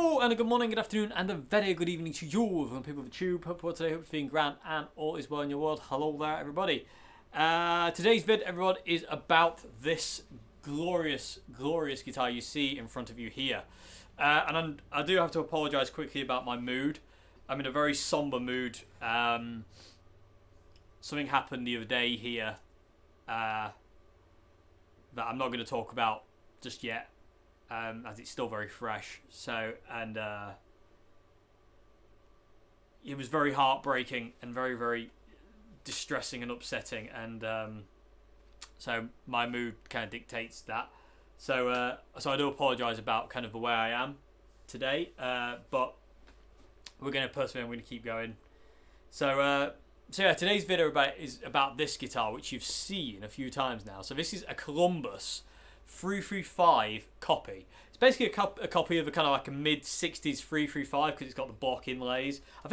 Hello and a good morning, good afternoon and a very good evening to you from people of the tube. Hope today, hope you're feeling grand and all is well in your world. Hello there everybody. Today's vid, everyone, is about this glorious guitar you see in front of you here. I do have to apologise quickly about my mood. I'm in a very somber mood. Something happened the other day here that I'm not going to talk about just yet. As it's still very fresh. So, and it was very heartbreaking and very, very distressing and upsetting. And so my mood kind of dictates that. So I do apologise about kind of the way I am today. But we're going to persevere. We're going to keep going. So yeah, today's video is about this guitar, which you've seen a few times now. So this is a Columbus 335 copy. It's basically a copy of a kind of like a mid-60s 335 because it's got the block inlays. I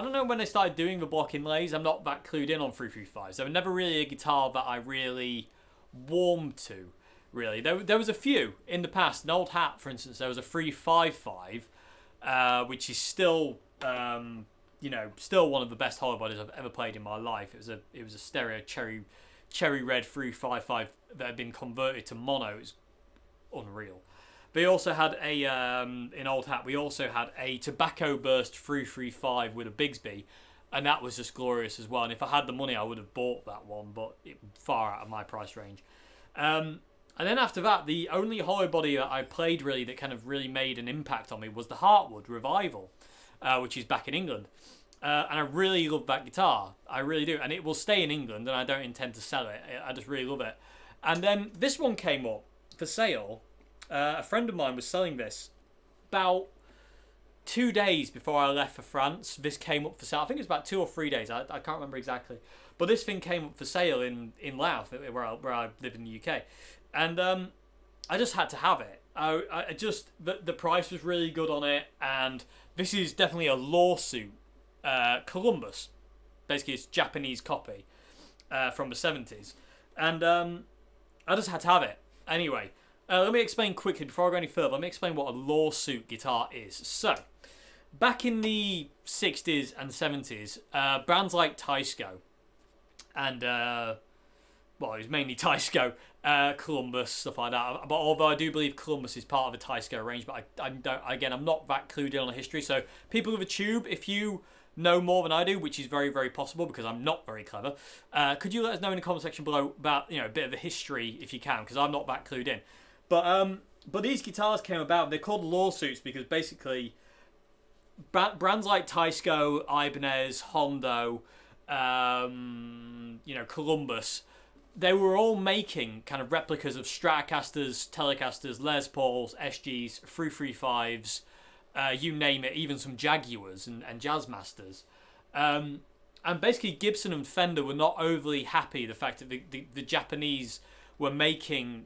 don't know when they started doing the block inlays. I'm not that clued in on 335s. They were never really a guitar that I really warmed to, really. There was a few in the past. An old hat, for instance, there was a 355, which is still, still one of the best hollow bodies I've ever played in my life. It was a stereo cherry red 355 that had been converted to mono. It was unreal. They also had in old hat, we also had a tobacco burst 335 with a Bigsby, and that was just glorious as well. And if I had the money, I would have bought that one, but it far out of my price range. And then after that, the only hollow body that I played really that kind of really made an impact on me was the Heartwood Revival, which is back in England. And I really love that guitar. I really do. And it will stay in England, and I don't intend to sell it. I just really love it. And then this one came up for sale. A friend of mine was selling this about 2 days before I left for France. This came up for sale. I think it was about 2 or 3 days. I can't remember exactly. But this thing came up for sale in Louth, where I live in the UK. And I just had to have it. I just the price was really good on it. And this is definitely a lawsuit. Columbus, basically it's Japanese copy from the 70s, and I just had to have it anyway. Let me explain quickly before I go any further. Let me explain what a lawsuit guitar is. So back in the 60s and 70s, brands like Teisco and it was mainly Teisco, Columbus, stuff like that. But although I do believe Columbus is part of the Teisco range, but I'm not that clued in on the history. So people with a tube, if you know more than I do, which is very, very possible because I'm not very clever, could you let us know in the comment section below about a bit of the history if you can, because I'm not that clued in. But these guitars came about. They're called lawsuits because basically brands like Teisco, Ibanez, Hondo, Columbus, they were all making kind of replicas of Stratocasters, Telecasters, Les Pauls, SGs, 335s. You name it, even some Jaguars and Jazzmasters. And basically Gibson and Fender were not overly happy the fact that the Japanese were making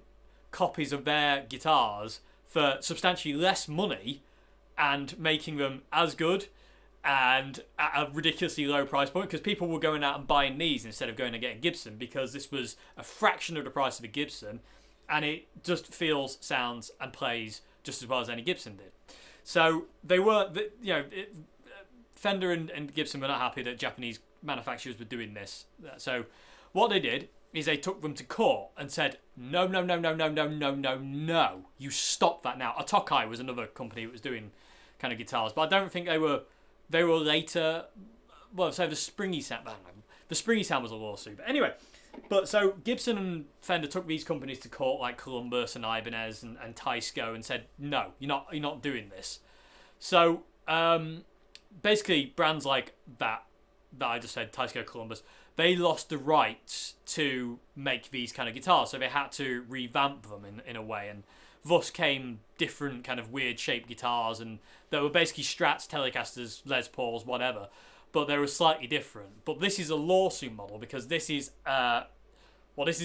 copies of their guitars for substantially less money and making them as good and at a ridiculously low price point, because people were going out and buying these instead of going and getting Gibson because this was a fraction of the price of a Gibson and it just feels, sounds and plays just as well as any Gibson did. So they were, Fender and Gibson were not happy that Japanese manufacturers were doing this. So what they did is they took them to court and said, no, you stop that now. Tokai was another company that was doing kind of guitars, but I don't think they were later. Well, so the Springy Sound was a lawsuit. But anyway, so Gibson and Fender took these companies to court, like Columbus and Ibanez and Teisco, and said, no, you're not doing this. So basically brands like that I just said, Teisco, Columbus, they lost the rights to make these kind of guitars, so they had to revamp them in a way, and thus came different kind of weird shaped guitars, and they were basically Strats, Telecasters, Les Pauls, whatever, but they were slightly different. But this is a lawsuit model because this is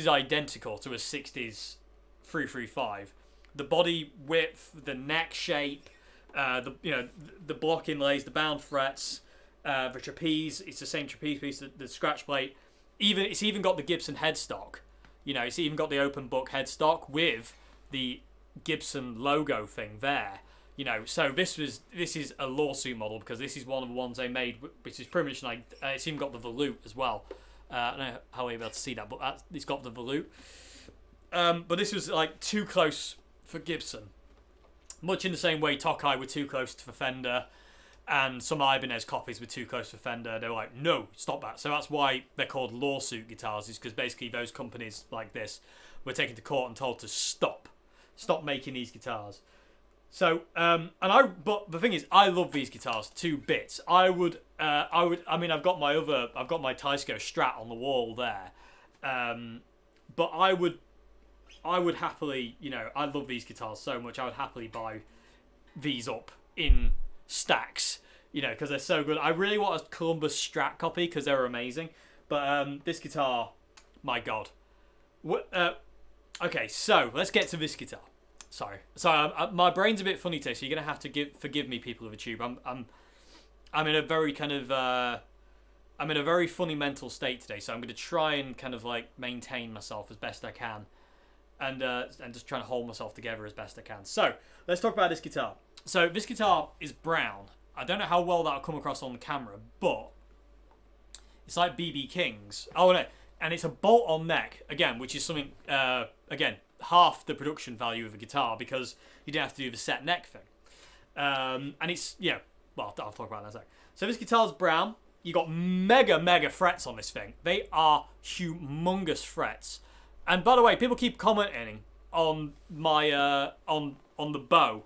identical to a 60s 335. The body width, the neck shape, the block inlays, the bound frets, the trapeze, it's the same trapeze piece, the scratch plate. It's even got the Gibson headstock. It's even got the open book headstock with the Gibson logo thing there. You know, so this is a lawsuit model because this is one of the ones they made, which is pretty much like it's even got the volute as well. I don't know how you're able to see that, but it's got the volute. But this was like too close for Gibson, much in the same way Tokai were too close to Fender, and some Ibanez copies were too close to Fender. They were like, no, stop that. So that's why they're called lawsuit guitars, is because basically those companies like this were taken to court and told to stop making these guitars. So, but the thing is, I love these guitars to bits. I mean, I've got my Teisco Strat on the wall there, but I would happily, you know, I love these guitars so much. I would happily buy these up in stacks, you know, because they're so good. I really want a Columbus Strat copy because they're amazing. But this guitar, my God. Okay, so let's get to this guitar. Sorry, my brain's a bit funny today, so you're gonna have to forgive me, people of the tube. I'm in a very kind of I'm in a very funny mental state today, so I'm gonna try and kind of like maintain myself as best I can, and just trying to hold myself together as best I can. So let's talk about this guitar. So this guitar is brown. I don't know how well that'll come across on the camera, but it's like BB King's. Oh no, and it's a bolt-on neck again, which is something again. Half the production value of a guitar because you don't have to do the set neck thing. And it's, yeah, well, I'll talk about that in a sec. So this guitar's brown. You got mega frets on this thing. They are humongous frets. And by the way, people keep commenting on my on the bow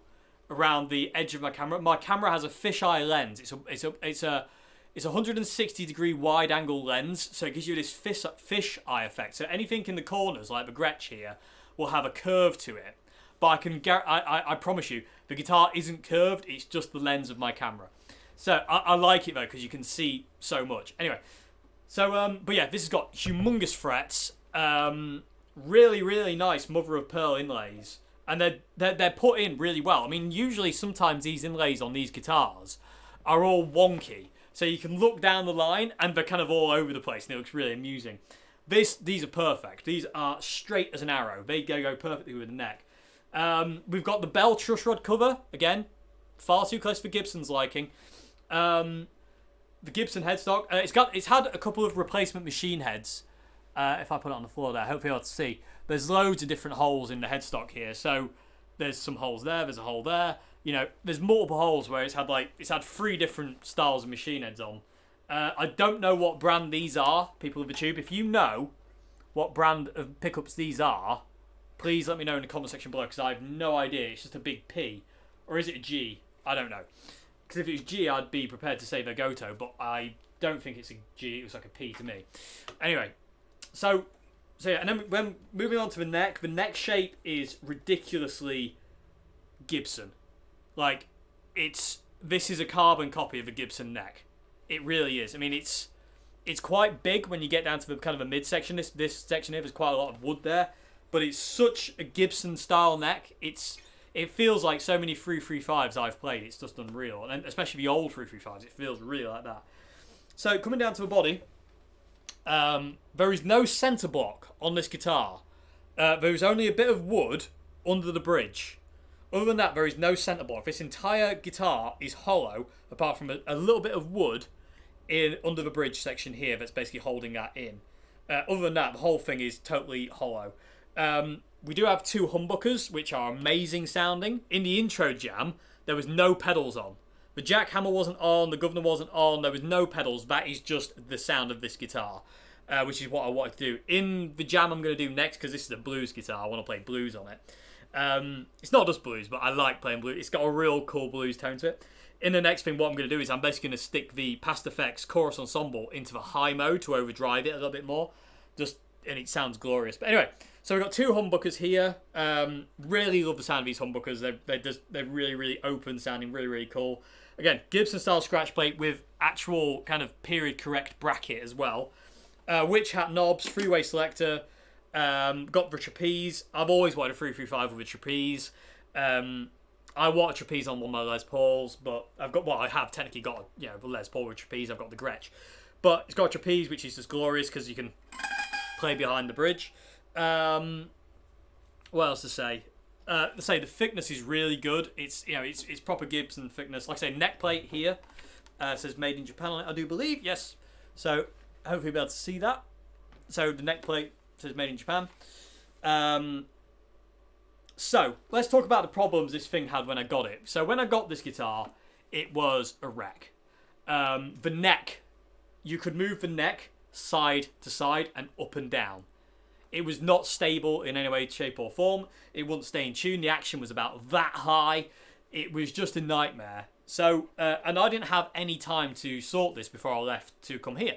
around the edge of my camera. My camera has a fisheye lens. It's a 160-degree wide-angle lens, so it gives you this fish-eye effect. So anything in the corners, like the Gretsch here, will have a curve to it. But I promise you, the guitar isn't curved, it's just the lens of my camera. So I like it though, because you can see so much. Anyway, so, but yeah, this has got humongous frets, really nice mother of pearl inlays, and they're put in really well. I mean, usually sometimes these inlays on these guitars are all wonky, so you can look down the line and they're kind of all over the place, and it looks really amusing. These are perfect. These are straight as an arrow. They go perfectly with the neck. We've got the Bell truss rod cover. Again, far too close for Gibson's liking. The Gibson headstock. It's had a couple of replacement machine heads. If I put it on the floor there, hopefully you'll be able to see. There's loads of different holes in the headstock here. So there's some holes there. There's a hole there. You know, there's multiple holes where it's had 3 different styles of machine heads on. I don't know what brand these are, people of the tube. If you know what brand of pickups these are, please let me know in the comment section below, because I have no idea. It's just a big P. Or is it a G? I don't know. Because if it was G, I'd be prepared to say they're Goto, but I don't think it's a G. It looks like a P to me. Anyway, so yeah, and then when moving on to the neck shape is ridiculously Gibson. Like, this is a carbon copy of a Gibson neck. It really is. I mean, it's quite big when you get down to the kind of a midsection. This section here, there's quite a lot of wood there, but it's such a Gibson style neck. It feels like so many 335s I've played. It's just unreal, and especially the old 335s. It feels really like that. So coming down to the body, there is no centre block on this guitar. There is only a bit of wood under the bridge. Other than that, there is no centre block. This entire guitar is hollow, apart from a little bit of wood under the bridge section here that's basically holding that in. Other than that, the whole thing is totally hollow. We do have 2 humbuckers, which are amazing sounding. In the intro jam, there was no pedals on. The jackhammer wasn't on, the governor wasn't on, there was no pedals. That is just the sound of this guitar, which is what I wanted to do. In the jam I'm going to do next, because this is a blues guitar, I want to play blues on it. It's not just blues, but I like playing blues. It's got a real cool blues tone to it. In the next thing, what I'm going to do is I'm basically going to stick the Past Effects Chorus Ensemble into the high mode to overdrive it a little bit more. And it sounds glorious. But anyway, so we've got 2 humbuckers here. Really love the sound of these humbuckers. They're really open sounding, really cool. Again, Gibson style scratch plate with actual kind of period correct bracket as well. Witch hat knobs, 3-way selector. Got the trapeze. I've always wanted a 335 with a trapeze. I want a trapeze on one of my Les Pauls, but I have technically got, the Les Paul with trapeze. I've got the Gretsch. But it's got a trapeze, which is just glorious because you can play behind the bridge. What else to say? say the thickness is really good. It's it's proper Gibson thickness. Like I say, neck plate here says made in Japan on it, I do believe. Yes. So hopefully you'll be able to see that. So the neck plate says made in Japan. So let's talk about the problems this thing had when I got it. So when I got this guitar, it was a wreck. The neck, you could move the neck side to side and up and down. It was not stable in any way, shape or form. It wouldn't stay in tune. The action was about that high. It was just a nightmare. So, and I didn't have any time to sort this before I left to come here.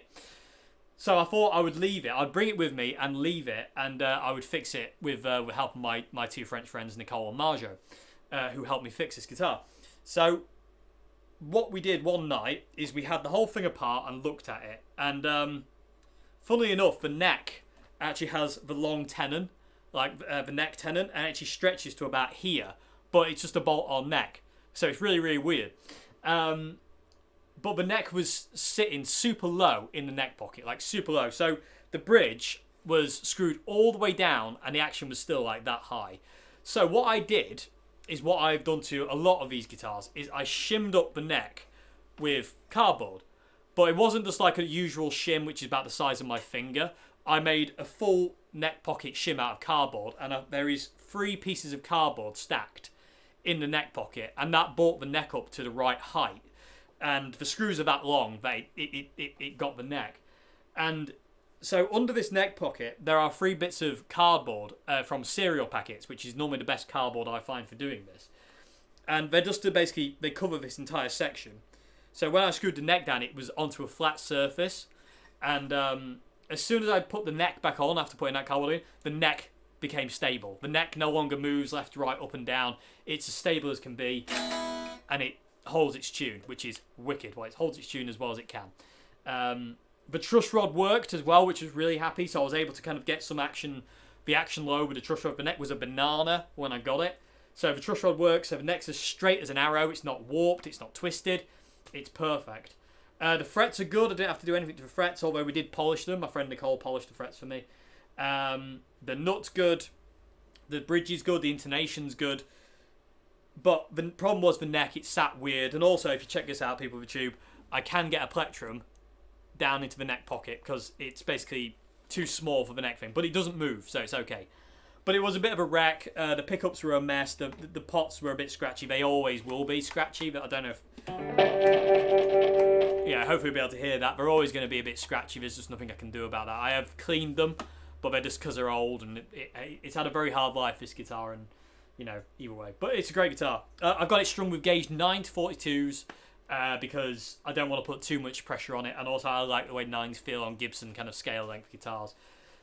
So I thought I would leave it. I'd bring it with me and leave it, and I would fix it with help of my two French friends, Nicole and Marjo, who helped me fix this guitar. So what we did one night is we had the whole thing apart and looked at it. And funnily enough, the neck actually has the long tenon, like the neck tenon, and it actually stretches to about here, but it's just a bolt-on neck. So it's really, really weird. But the neck was sitting super low in the neck pocket, like super low. So the bridge was screwed all the way down and the action was still like that high. So what I did is what I've done to a lot of these guitars, is I shimmed up the neck with cardboard. But it wasn't just like a usual shim, which is about the size of my finger. I made a full neck pocket shim out of cardboard, and there is 3 pieces of cardboard stacked in the neck pocket, and that brought the neck up to the right height. And the screws are that long that it got the neck. And so under this neck pocket, there are 3 bits of cardboard from cereal packets, which is normally the best cardboard I find for doing this. And they're just to basically, they cover this entire section. So when I screwed the neck down, it was onto a flat surface. And as soon as I put the neck back on, after putting that cardboard in, the neck became stable. The neck no longer moves left, right, up and down. It's as stable as can be. And it holds its tune, which is wicked. Well, it holds its tune as well as it can. The truss rod worked as well, which was really happy. So I was able to kind of get some action, the action low with the truss rod. The neck was a banana when I got it. So the truss rod works. So the neck's as straight as an arrow. It's not warped. It's not twisted. It's perfect. The frets are good. I didn't have to do anything to the frets, although we did polish them. My friend Nicole polished the frets for me. The nut's good. The bridge is good. The intonation's good. But the problem was the neck. It sat weird. And also, if you check this out, people with YouTube, I can get a plectrum down into the neck pocket because it's basically too small for the neck thing. But it doesn't move, so it's okay. But it was a bit of a wreck. The pickups were a mess. The pots were a bit scratchy. They always will be scratchy, but I don't know if... Yeah, hopefully we'll be able to hear that. They're always going to be a bit scratchy. There's just nothing I can do about that. I have cleaned them, but they're just because they're old, and it's had a very hard life, this guitar, and, you know, either way. But it's a great guitar. I've got it strung with gauge 9 to 42s because I don't want to put too much pressure on it, and also I like the way 9s feel on Gibson kind of scale length guitars.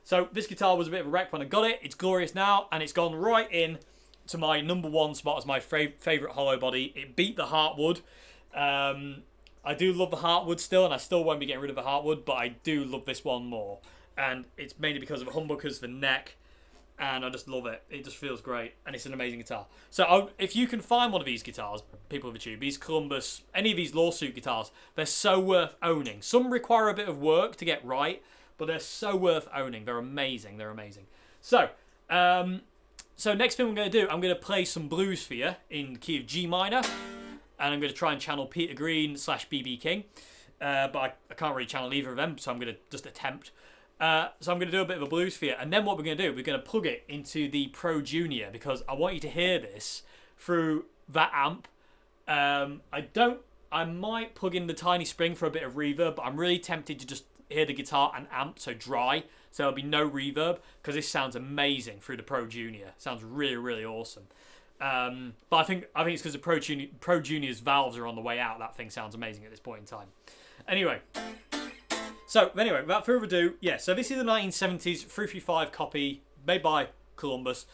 So this guitar was a bit of a wreck when I got it. It's glorious now, and it's gone right in to my #1 spot as my favourite hollow body. It beat the Heartwood. I do love the Heartwood still, and I still won't be getting rid of the Heartwood, but I do love this one more. And it's mainly because of Humbuckers, the neck, and I just love it. It just feels great, and it's an amazing guitar. So if you can find one of these guitars, people of YouTube, these Columbus, any of these lawsuit guitars, they're so worth owning. Some require a bit of work to get right, but they're so worth owning. They're amazing. They're amazing. So, next thing I'm going to do, I'm going to play some blues for you in the key of G minor. And I'm going to try and channel Peter Green / BB King. But I can't really channel either of them, so I'm going to just attempt. So I'm going to do a bit of a blues for you. And then what we're going to do, we're going to plug it into the Pro Junior, because I want you to hear this through that amp. I might plug in the Tiny Spring for a bit of reverb, but I'm really tempted to just hear the guitar and amp, so dry. So there'll be no reverb, because this sounds amazing through the Pro Junior. It sounds really, really awesome. But I think it's because the Pro Junior's valves are on the way out. That thing sounds amazing at this point in time. Anyway, without further ado, yeah. So this is a 1970s 335 copy made by Columbus,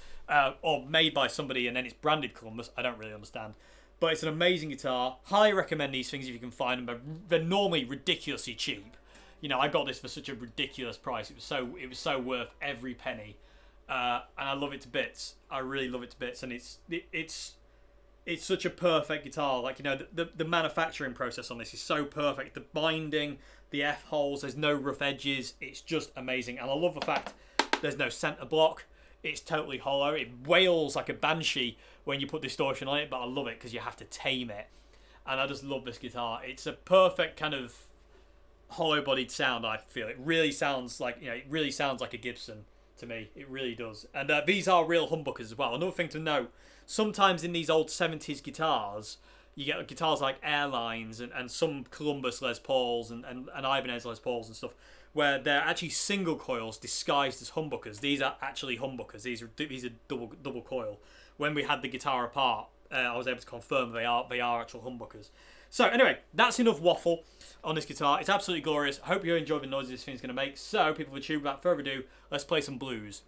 or made by somebody and then it's branded Columbus. I don't really understand, but it's an amazing guitar. Highly recommend these things if you can find them. But they're normally ridiculously cheap. You know, I got this for such a ridiculous price. It was so worth every penny. And I love it to bits. I really love it to bits, and it's such a perfect guitar. Like, you know, the manufacturing process on this is so perfect. The binding, the F holes, there's no rough edges. It's just amazing, and I love the fact there's no center block. it's totally hollow. It wails like a banshee when you put distortion on it, but I love it because you have to tame it. And I just love this guitar. It's a perfect kind of hollow-bodied sound, I feel. It really sounds like, it really sounds like a Gibson to me. It really does. And these are real humbuckers as well. Another thing to note, sometimes in these old 70s guitars, you get guitars like Airlines and some Columbus Les Pauls and Ibanez Les Pauls and stuff, where they're actually single coils disguised as humbuckers. These are actually humbuckers. These are double coil. When we had the guitar apart, I was able to confirm they are actual humbuckers. So anyway, that's enough waffle on this guitar. It's absolutely glorious. I hope you enjoy the noises this thing's going to make. So, people of the tube, without further ado, let's play some blues.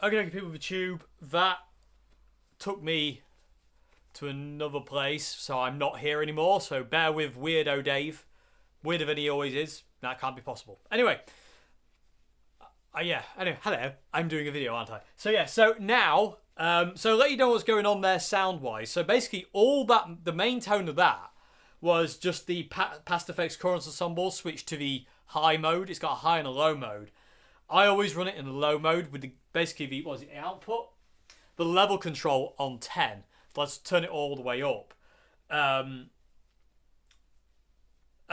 Okay, people of the tube, that took me to another place, so I'm not here anymore. So bear with Weirdo Dave, weirder than he always is. That can't be possible. Anyway, Anyway, hello. I'm doing a video, aren't I? So yeah. So now, so let you know what's going on there sound-wise. So basically, all that the main tone of that was just the Past Effects Chorus Ensemble switched to the high mode. It's got a high and a low mode. I always run it in the low mode with the output, the level control on 10. Let's turn it all the way up. And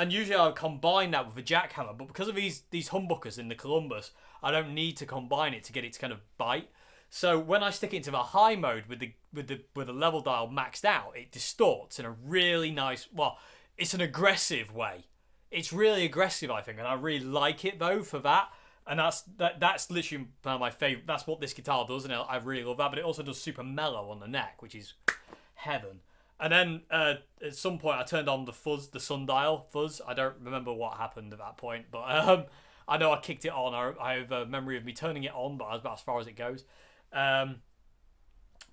usually I'll combine that with a jackhammer, but because of these humbuckers in the Columbus, I don't need to combine it to get it to kind of bite. So when I stick it into the high mode with the level dial maxed out, it distorts in a really nice, well, it's an aggressive way. It's really aggressive, I think, and I really like it though for that. And that's literally one of my favourite. That's what this guitar does, and I really love that. But it also does super mellow on the neck, which is heaven. And then at some point, I turned on the fuzz, the sundial fuzz. I don't remember what happened at that point, but I know I kicked it on. I have a memory of me turning it on, but that's about as far as it goes. But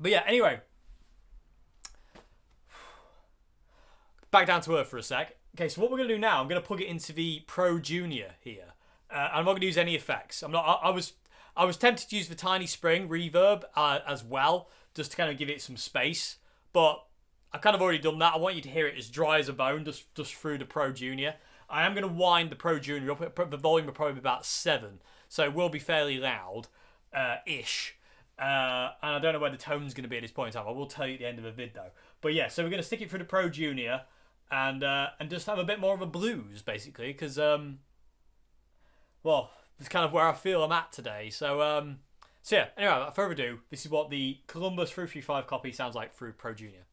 yeah, anyway, back down to earth for a sec. Okay, so what we're gonna do now, I'm gonna plug it into the Pro Junior here. I'm not going to use any effects. I was tempted to use the Tiny Spring reverb as well, just to kind of give it some space. But I've kind of already done that. I want you to hear it as dry as a bone, just through the Pro Junior. I am going to wind the Pro Junior up. The volume will probably be about 7, so it will be fairly loud, ish. And I don't know where the tone's going to be at this point in time. I will tell you at the end of the vid though. But yeah, so we're going to stick it through the Pro Junior and just have a bit more of a blues basically, because well, it's kind of where I feel I'm at today. So yeah, anyway, without further ado, this is what the Columbus 335 copy sounds like through Pro Junior.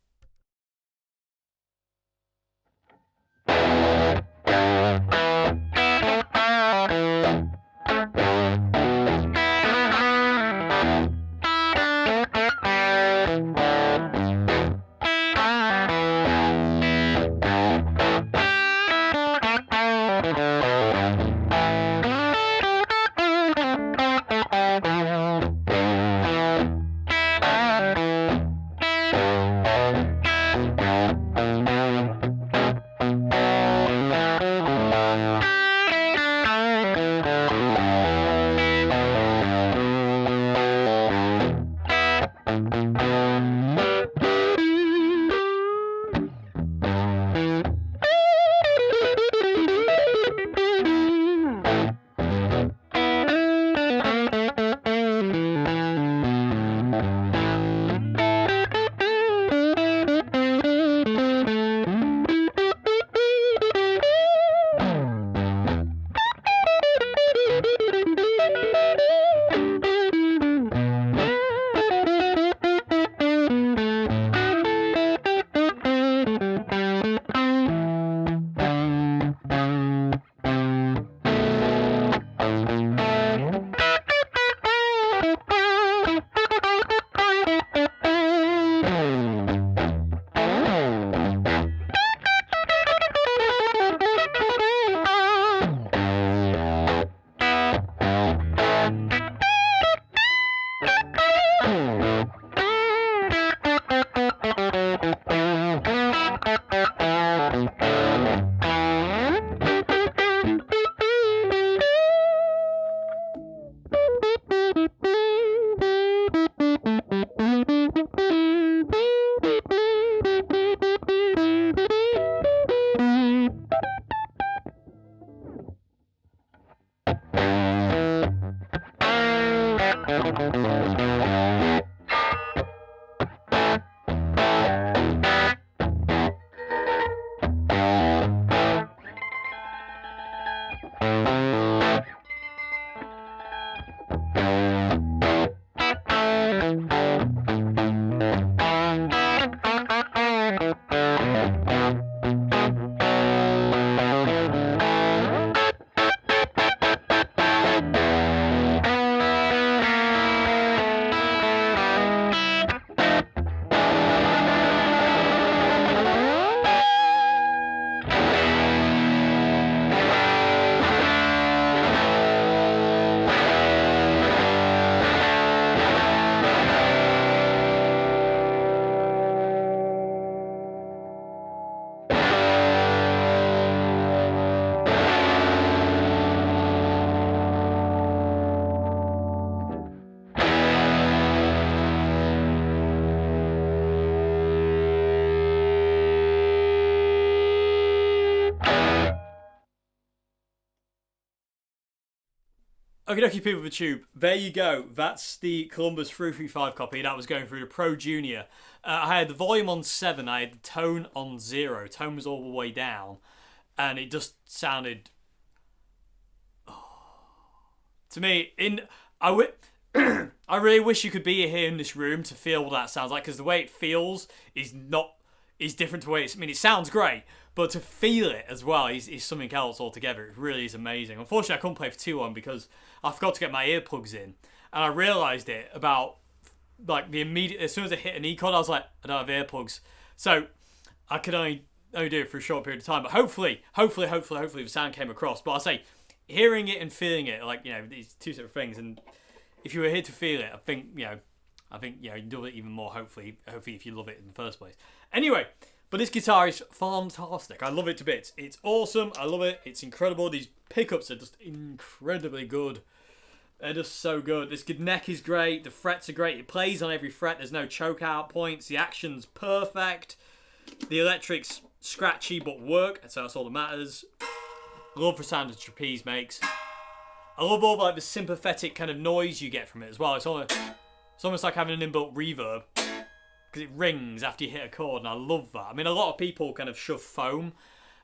Okay, dokie, people of the tube. There you go. That's the Columbus 335 copy. That was going through the Pro Junior. I had the volume on 7. I had the tone on 0. Tone was all the way down. And it just sounded... To me, I really wish you could be here in this room to feel what that sounds like, because the way it feels is different to the way it's... I mean, it sounds great, but to feel it as well is something else altogether. It really is amazing. Unfortunately, I couldn't play for too long because I forgot to get my earplugs in, and I realised it about like the immediate... As soon as I hit an E chord, I was like, I don't have earplugs, so I could only do it for a short period of time. But hopefully, the sound came across. But I'll say, hearing it and feeling it, like, you know, these two separate things. And if you were here to feel it, I think you do it even more. Hopefully, if you love it in the first place. Anyway, but this guitar is fantastic. I love it to bits. It's awesome. I love it. It's incredible. These pickups are just incredibly good. They're just so good. This neck is great. The frets are great. It plays on every fret. There's no choke out points. The action's perfect. The electric's scratchy but work, so that's all that matters. I love the sound the trapeze makes. I love all like the sympathetic kind of noise you get from it as well. It's almost like having an inbuilt reverb, because it rings after you hit a chord, and I love that. I mean, a lot of people kind of shove foam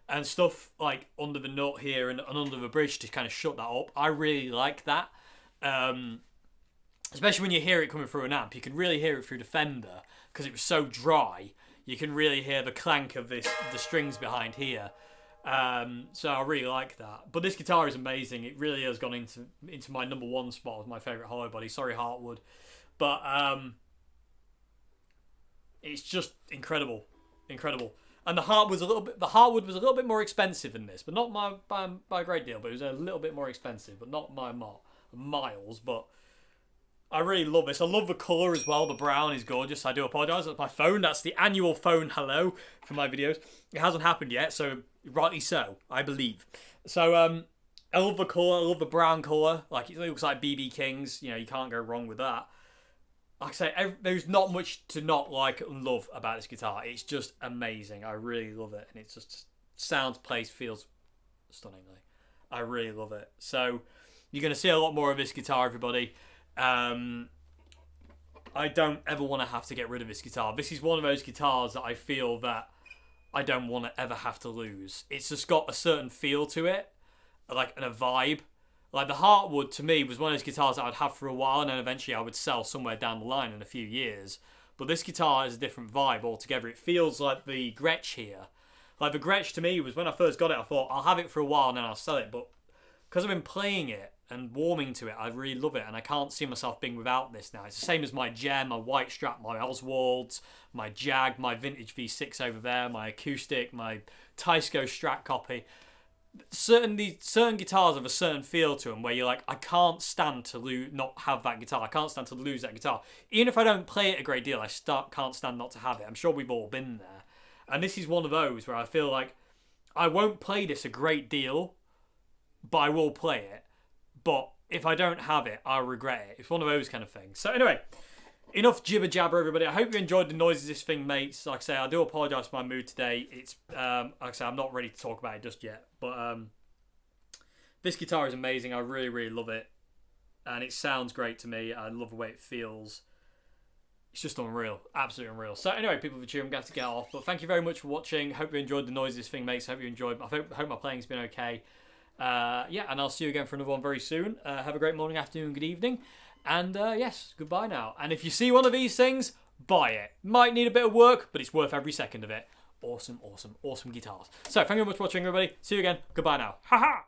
and stuff like under the nut here and under the bridge to kind of shut that up. I really like that. Especially when you hear it coming through an amp. You can really hear it through the Fender because it was so dry. You can really hear the clank of the strings behind here. So I really like that. But this guitar is amazing. It really has gone into my number one spot of my favourite hollow body. Sorry, Heartwood. But it's just incredible. And the Heartwood was a little bit more expensive than this, but not by a great deal. But it was a little bit more expensive, but not by miles. But I really love this. I love the colour as well. The brown is gorgeous. I do apologise. That's my phone. That's the annual phone hello for my videos. It hasn't happened yet, so rightly so, I believe. So I love the colour. I love the brown colour. Like, it looks like BB King's. You know, you can't go wrong with that. Like I say, there's not much to not like and love about this guitar. It's just amazing. I really love it. And it just sounds, plays, feels stunningly. I really love it. So you're going to see a lot more of this guitar, everybody. I don't ever want to have to get rid of this guitar. This is one of those guitars that I feel that I don't want to ever have to lose. It's just got a certain feel to it, like, and a vibe. Like, the Heartwood, to me, was one of those guitars that I'd have for a while, and then eventually I would sell somewhere down the line in a few years. But this guitar has a different vibe altogether. It feels like the Gretsch here. Like, the Gretsch, to me, was when I first got it, I thought, I'll have it for a while and then I'll sell it. But because I've been playing it and warming to it, I really love it, and I can't see myself being without this now. It's the same as my Gem, my White Strap, my Oswalds, my Jag, my vintage V6 over there, my acoustic, my Teisco Strat copy. Certain guitars have a certain feel to them where you're like, I can't stand to not have that guitar. I can't stand to lose that guitar. Even if I don't play it a great deal, I can't stand not to have it. I'm sure we've all been there. And this is one of those where I feel like I won't play this a great deal, but I will play it. But if I don't have it, I'll regret it. It's one of those kind of things. So anyway, enough jibber jabber, everybody. I hope you enjoyed the noises this thing makes. Like I say, I do apologise for my mood today. It's like I say, I'm not ready to talk about it just yet. But this guitar is amazing. I really, really love it, and it sounds great to me. I love the way it feels. It's just unreal, absolutely unreal. So anyway, people of the tune, I'm going to have to get off. But thank you very much for watching. Hope you enjoyed the noises this thing makes. Hope you enjoyed. I hope my playing's been okay. Yeah, and I'll see you again for another one very soon. Have a great morning, afternoon, good evening. And yes, goodbye now. And if you see one of these things, buy it. Might need a bit of work, but it's worth every second of it. Awesome, awesome, awesome guitars. So, thank you very much for watching, everybody. See you again. Goodbye now. Ha ha!